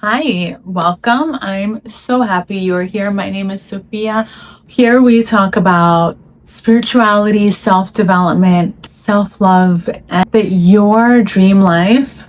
Hi, welcome. I'm so happy you're here. My name is Sophia. Here we talk about spirituality, self development, self love, and that your dream life,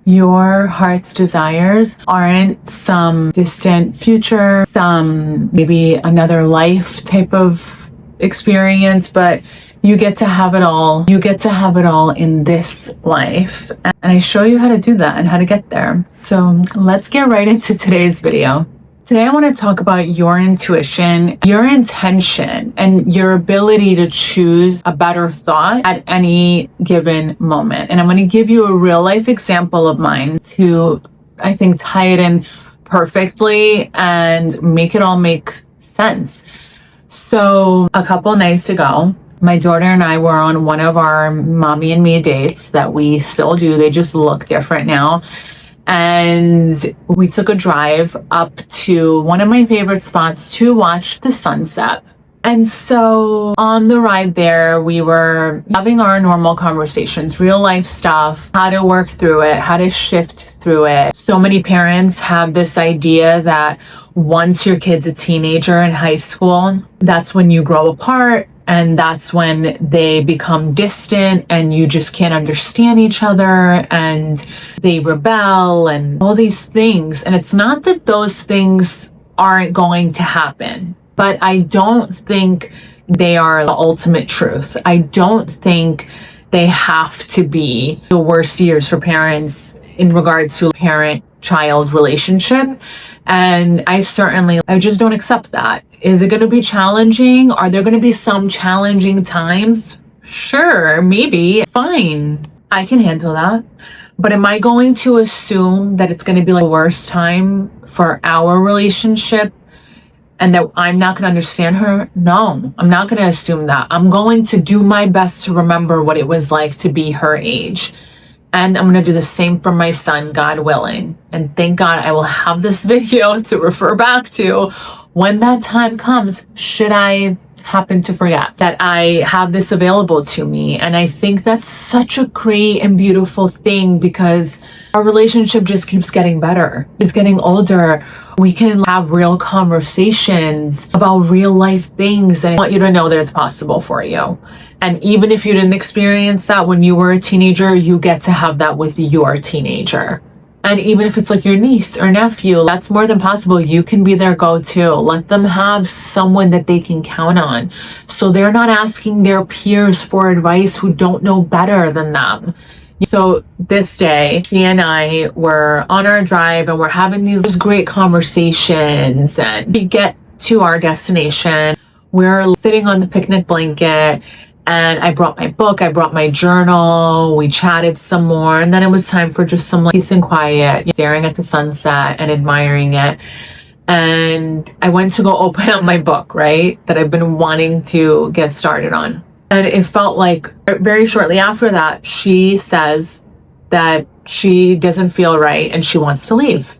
your heart's desires aren't some distant future, some maybe another life type of experience, but you get to have it all. You get to have it all in this life. And I show you how to do that and how to get there. So let's get right into today's video. Today, I want to talk about your intuition, your intention, and your ability to choose a better thought at any given moment. And I'm going to give you a real life example of mine to, I think, tie it in perfectly and make it all make sense. So a couple nights ago, my daughter and I were on one of our mommy and me dates that we still do. They just look different now. And we took a drive up to one of my favorite spots to watch the sunset. And so on the ride there, we were having our normal conversations, real life stuff, how to work through it, how to shift through it. So many parents have this idea that once your kid's a teenager in high school, that's when you grow apart. And that's when they become distant and you just can't understand each other and they rebel and all these things. And it's not that those things aren't going to happen, but I don't think they are the ultimate truth. I don't think they have to be the worst years for parents in regard to parent-child relationship. And I just don't accept that. Is it going to be challenging? Are there going to be some challenging times? Sure, maybe. Fine. I can handle that. But am I going to assume that it's going to be like the worst time for our relationship and that I'm not going to understand her? No, I'm not going to assume that. I'm going to do my best to remember what it was like to be her age. And I'm going to do the same for my son, God willing. And thank God I will have this video to refer back to when that time comes, should I happen to forget that I have this available to me. And I think that's such a great and beautiful thing because our relationship just keeps getting better. It's getting older. We can have real conversations about real life things. And I want you to know that it's possible for you. And even if you didn't experience that when you were a teenager, you get to have that with your teenager. And even if it's like your niece or nephew, that's more than possible. You can be their go-to. Let them have someone that they can count on. So they're not asking their peers for advice who don't know better than them. So this day, she and I were on our drive and we're having these great conversations, and we get to our destination. We're sitting on the picnic blanket and I brought my book, I brought my journal, we chatted some more, and then it was time for just some peace and quiet, staring at the sunset and admiring it. And I went to go open up my book, right, that I've been wanting to get started on. And it felt like very shortly after that, she says that she doesn't feel right and she wants to leave.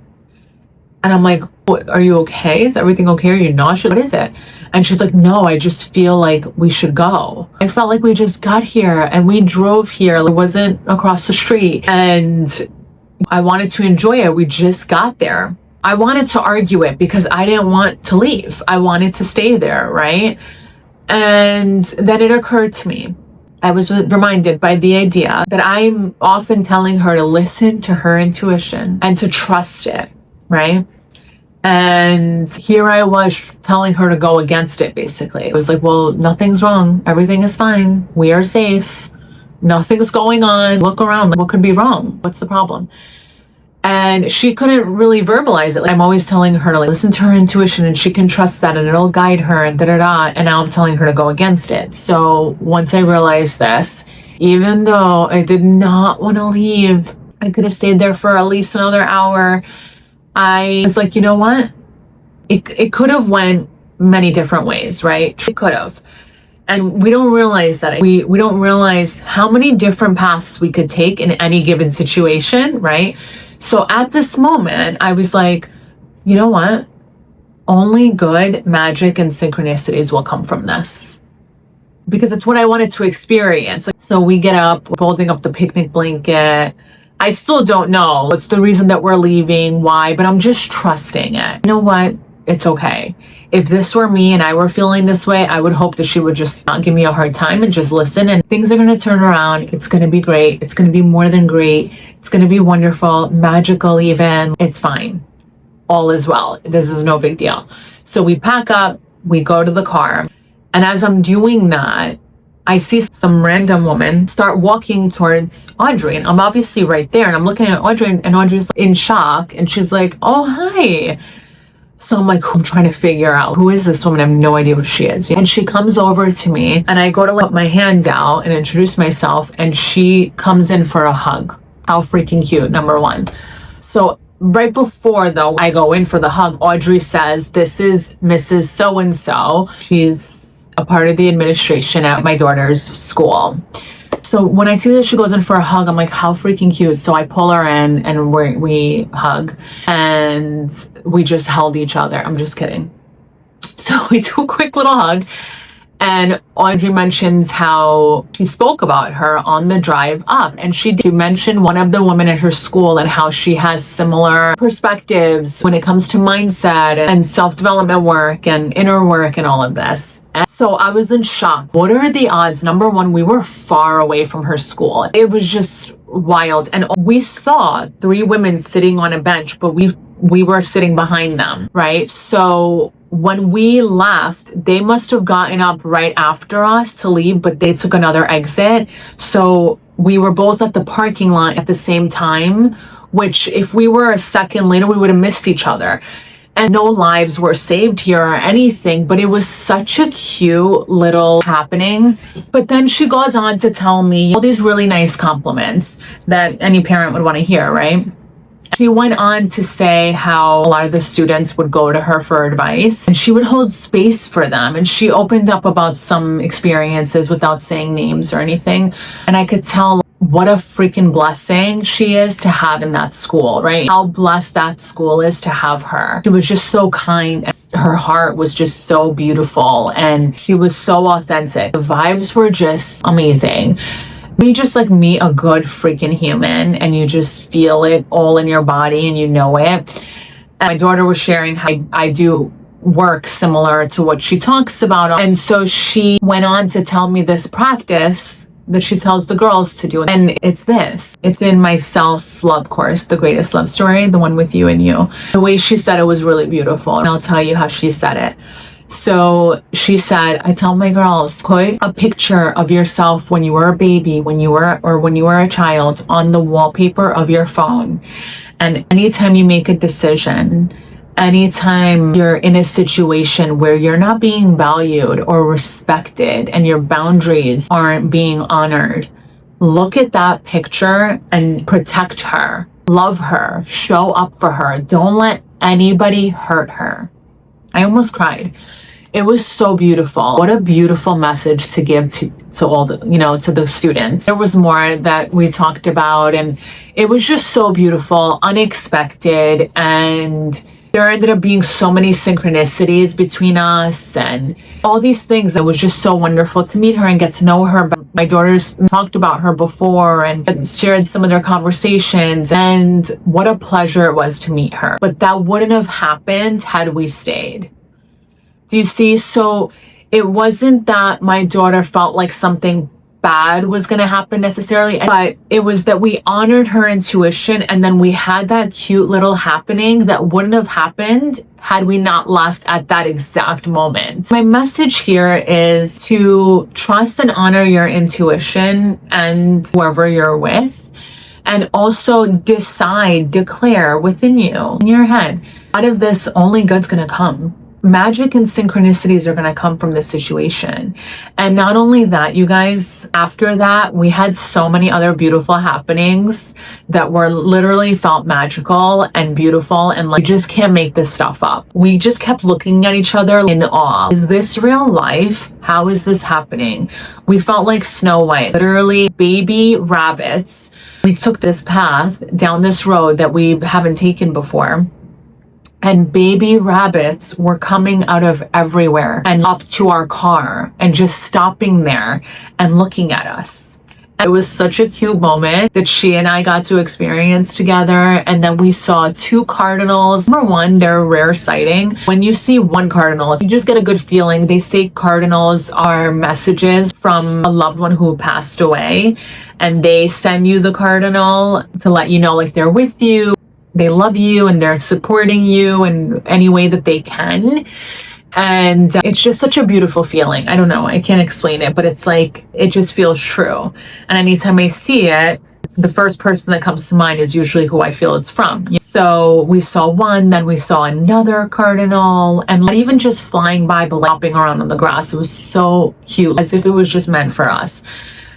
And I'm like, are you okay? Is everything okay? Are you nauseous? What is it? And she's like, no, I just feel like we should go. I felt like we just got here and we drove here. It wasn't across the street. And I wanted to enjoy it. We just got there. I wanted to argue it because I didn't want to leave. I wanted to stay there, right? And then it occurred to me. I was reminded by the idea that I'm often telling her to listen to her intuition and to trust it, right? And here I was telling her to go against it, basically. It was like, well, nothing's wrong. Everything is fine. We are safe. Nothing's going on. Look around. What could be wrong? What's the problem? And she couldn't really verbalize it. I'm always telling her to listen to her intuition and she can trust that and it'll guide her and da-da-da. And now I'm telling her to go against it. So once I realized this, even though I did not want to leave, I could have stayed there for at least another hour. I was like, you know what? It could have went many different ways, right? It could have. And we don't realize that. We don't realize how many different paths we could take in any given situation, right? So at this moment, I was like, you know what? Only good magic and synchronicities will come from this. Because it's what I wanted to experience. So we get up, folding up the picnic blanket, I still don't know what's the reason that we're leaving, why, but I'm just trusting it. You know what? It's okay. If this were me and I were feeling this way, I would hope that she would just not give me a hard time and just listen, and things are going to turn around. It's going to be great. It's going to be more than great. It's going to be wonderful, magical even. It's fine. All is well. This is no big deal. So we pack up, we go to the car. And as I'm doing that, I see some random woman start walking towards Audrey, and I'm obviously right there, and I'm looking at Audrey, and Audrey's in shock, and she's like, oh, hi. So I'm like, I'm trying to figure out who is this woman? I have no idea who she is. And she comes over to me, and I go to put my hand out and introduce myself, and she comes in for a hug. How freaking cute, number one. So right before, though, I go in for the hug, Audrey says, this is Mrs. So-and-so. She's a part of the administration at my daughter's school. So when I see that she goes in for a hug, I'm like, how freaking cute. So I pull her in and we hug, and we just held each other. I'm just kidding. So we do a quick little hug, and Audrey mentions how she spoke about her on the drive up, and she mentioned one of the women at her school and how she has similar perspectives when it comes to mindset and self-development work and inner work and all of this. And so I was in shock. What are the odds? Number one, we were far away from her school. It was just wild. And we saw 3 women sitting on a bench, but we were sitting behind them, right? So when we left, they must have gotten up right after us to leave, but they took another exit. So we were both at the parking lot at the same time, which if we were a second later, we would have missed each other. And no lives were saved here or anything, but it was such a cute little happening. But then she goes on to tell me all these really nice compliments that any parent would want to hear, right? She went on to say how a lot of the students would go to her for advice, and she would hold space for them. And she opened up about some experiences without saying names or anything. And I could tell what a freaking blessing she is to have in that school, right? How blessed that school is to have her. She was just so kind. Her heart was just so beautiful, and she was so authentic. The vibes were just amazing. You just like meet a good freaking human, and you just feel it all in your body, and you know it. And my daughter was sharing how I do work similar to what she talks about. And so she went on to tell me this practice that she tells the girls to do. And it's this. It's in my self-love course, The Greatest Love Story, the one with you and you. The way she said it was really beautiful. And I'll tell you how she said it. So she said, I tell my girls, put a picture of yourself when you were a baby, when you were a child on the wallpaper of your phone. And anytime you make a decision, anytime you're in a situation where you're not being valued or respected and your boundaries aren't being honored, look at that picture and protect her, love her, show up for her. Don't let anybody hurt her. I almost cried. It was so beautiful. What a beautiful message to give to all the, to the students. There was more that we talked about, and it was just so beautiful, unexpected, and there ended up being so many synchronicities between us and all these things. It was just so wonderful to meet her and get to know her. My daughters talked about her before and shared some of their conversations, and what a pleasure it was to meet her. But that wouldn't have happened had we stayed. Do you see? So it wasn't that my daughter felt like something bad was going to happen necessarily, but it was that we honored her intuition, and then we had that cute little happening that wouldn't have happened had we not left at that exact moment. My message here is to trust and honor your intuition and whoever you're with, and also declare within you, in your head, out of this, only good's going to come. Magic and synchronicities are going to come from this situation. And not only that, you guys, after that, we had so many other beautiful happenings that were literally felt magical and beautiful. And like, you just can't make this stuff up. We just kept looking at each other in awe. Is this real life? How is this happening? We felt like Snow White, literally baby rabbits. We took this path down this road that we haven't taken before. And baby rabbits were coming out of everywhere and up to our car and just stopping there and looking at us. It was such a cute moment that she and I got to experience together. And then we saw two cardinals. Number one, they're a rare sighting. When you see one cardinal, you just get a good feeling. They say cardinals are messages from a loved one who passed away, and they send you the cardinal to let you know, like, they're with you, they love you, and they're supporting you in any way that they can. And it's just such a beautiful feeling. I don't know, I can't explain it, but it's like, it just feels true. And anytime I see it, the first person that comes to mind is usually who I feel it's from. So we saw one, then we saw another cardinal, and not even just flying by, but hopping around on the grass. It was so cute, as if it was just meant for us.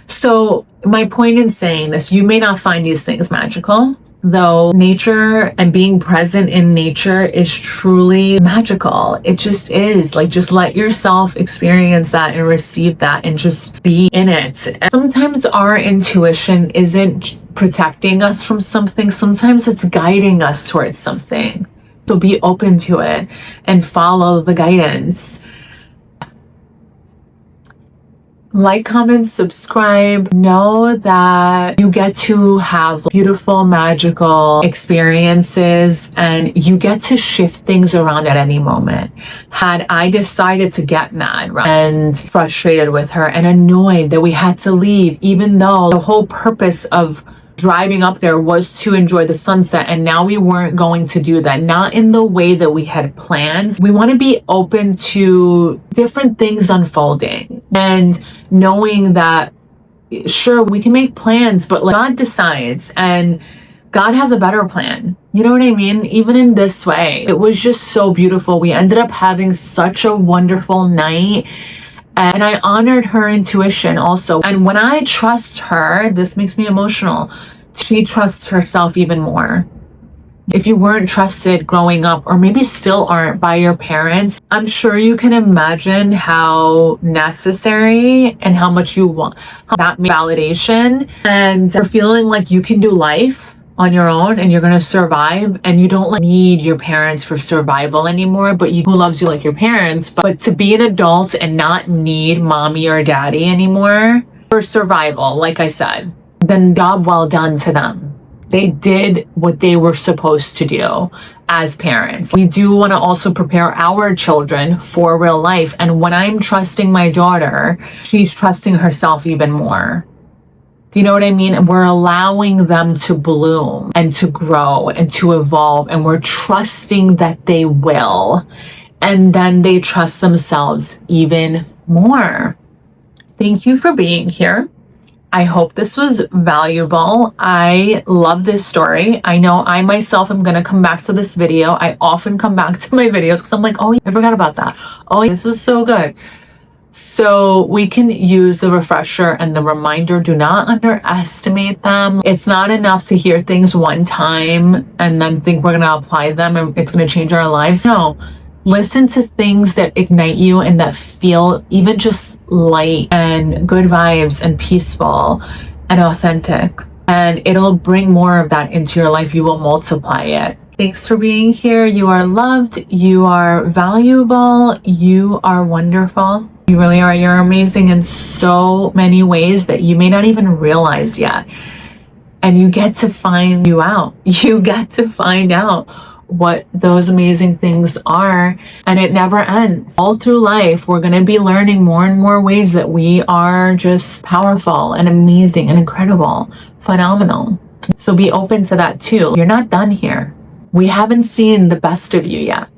So my point in saying this, you may not find these things magical, though nature and being present in nature is truly magical. It just is. Like, just let yourself experience that and receive that and just be in it. And sometimes our intuition isn't protecting us from something. Sometimes it's guiding us towards something. So be open to it and follow the guidance. Like, comment, subscribe. Know that you get to have beautiful, magical experiences, and you get to shift things around at any moment. Had I decided to get mad and frustrated with her and annoyed that we had to leave, even though the whole purpose of driving up there was to enjoy the sunset, and now we weren't going to do that, not in the way that we had planned. We want to be open to different things unfolding and knowing that, sure, we can make plans, but like, God decides, and God has a better plan. You know what I mean? Even in this way, it was just so beautiful. We ended up having such a wonderful night. And I honored her intuition also. And when I trust her, this makes me emotional. She trusts herself even more. If you weren't trusted growing up, or maybe still aren't by your parents, I'm sure you can imagine how necessary and how much you want that validation. And you're feeling like you can do life on your own and you're going to survive, and you don't like need your parents for survival anymore, but who loves you like your parents, but to be an adult and not need mommy or daddy anymore for survival, like I said, then job well done to them. They did what they were supposed to do as parents. We do want to also prepare our children for real life, and when I'm trusting my daughter, she's trusting herself even more. Do you know what I mean? And we're allowing them to bloom and to grow and to evolve, and we're trusting that they will. And then they trust themselves even more. Thank you for being here. I hope this was valuable. I love this story. I know I myself am going to come back to this video. I often come back to my videos because I'm like, oh, I forgot about that. Oh, this was so good. So we can use the refresher and the reminder. Do not underestimate them. It's not enough to hear things one time and then think we're going to apply them and it's going to change our lives. No, listen to things that ignite you and that feel even just light and good vibes and peaceful and authentic. And it'll bring more of that into your life. You will multiply it. Thanks for being here. You are loved. You are valuable. You are wonderful. You really are. You're amazing in so many ways that you may not even realize yet. And you get to find you out. You get to find out what those amazing things are, and it never ends. All through life, we're going to be learning more and more ways that we are just powerful and amazing and incredible, phenomenal. So be open to that too. You're not done here. We haven't seen the best of you yet.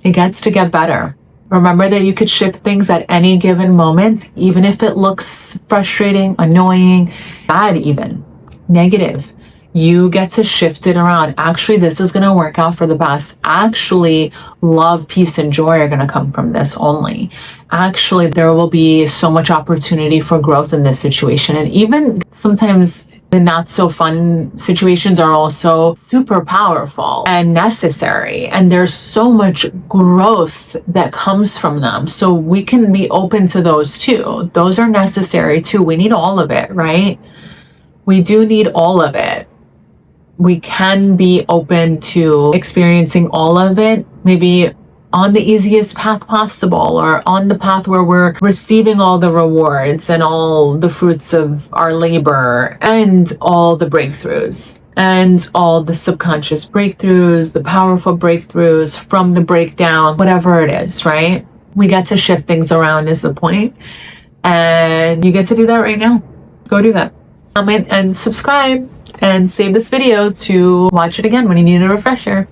It gets to get better. Remember that you could shift things at any given moment, even if it looks frustrating, annoying, bad even, negative. You get to shift it around. Actually, this is going to work out for the best. Actually, love, peace, and joy are going to come from this only. Actually, there will be so much opportunity for growth in this situation. And even sometimes the not so fun situations are also super powerful and necessary. And there's so much growth that comes from them. So we can be open to those too. Those are necessary too. We need all of it, right? We do need all of it. We can be open to experiencing all of it, maybe on the easiest path possible, or on the path where we're receiving all the rewards and all the fruits of our labor and all the breakthroughs and all the subconscious breakthroughs, the powerful breakthroughs from the breakdown, whatever it is, right? We get to shift things around is the point. And you get to do that right now. Go do that. Comment and subscribe and save this video to watch it again when you need a refresher.